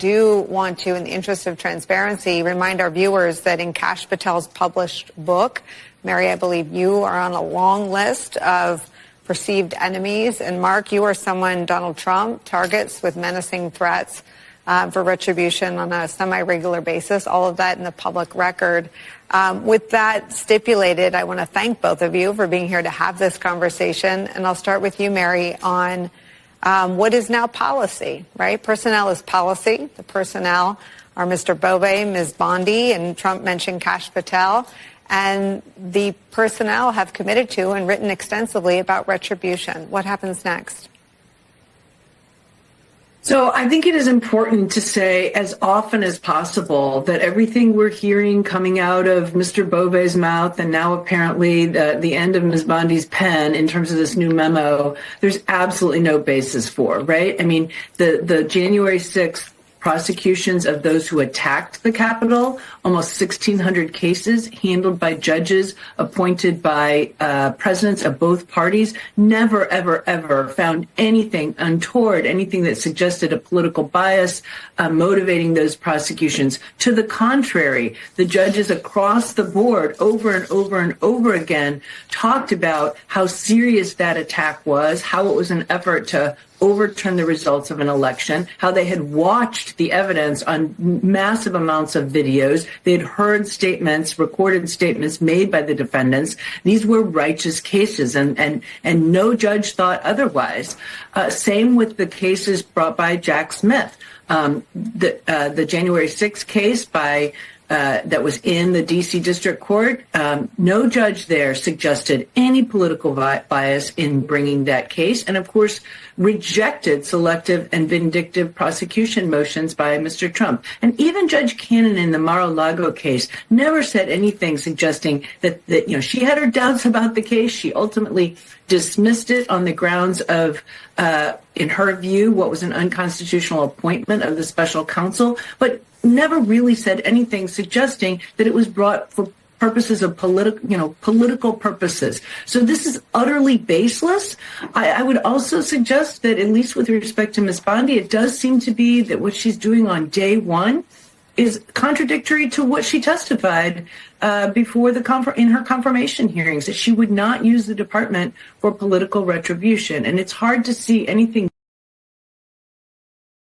do want to, in the interest of transparency, remind our viewers that in Kash Patel's published book, Mary, I believe you are on a long list of perceived enemies. And Mark, you are someone Donald Trump targets with menacing threats for retribution on a semi-regular basis, all of that in the public record. With that stipulated, I want to thank both of you for being here to have this conversation. And I'll start with you, Mary, on what is now policy, right? Personnel is policy. The personnel are Mr. Bowe, Ms. Bondi, and Trump mentioned Kash Patel. And the personnel have committed to and written extensively about retribution. What happens next? So I think it is important to say as often as possible that everything we're hearing coming out of Mr. Bove's mouth and now apparently the end of Ms. Bondi's pen in terms of this new memo, there's absolutely no basis for, right? I mean, the January 6th prosecutions of those who attacked the Capitol, almost 1,600 cases handled by judges appointed by presidents of both parties, never, ever, ever found anything untoward, anything that suggested a political bias motivating those prosecutions. To the contrary, the judges across the board over and over and over again talked about how serious that attack was, how it was an effort to overturn the results of an election, how they had watched the evidence on massive amounts of videos. They had heard statements, recorded statements made by the defendants. These were righteous cases, and no judge thought otherwise. Same with the cases brought by Jack Smith. The January 6th case that was in the D.C. District Court, no judge there suggested any political bias in bringing that case, and of course rejected selective and vindictive prosecution motions by Mr. Trump. And even Judge Cannon in the Mar-a-Lago case never said anything suggesting that she had her doubts about the case. She ultimately dismissed it on the grounds of, in her view, what was an unconstitutional appointment of the special counsel, but never really said anything suggesting that it was brought for purposes of political purposes. So this is utterly baseless. I would also suggest that, at least with respect to Ms. Bondi, it does seem to be that what she's doing on day one is contradictory to what she testified before in her confirmation hearings, that she would not use the department for political retribution. And it's hard to see anything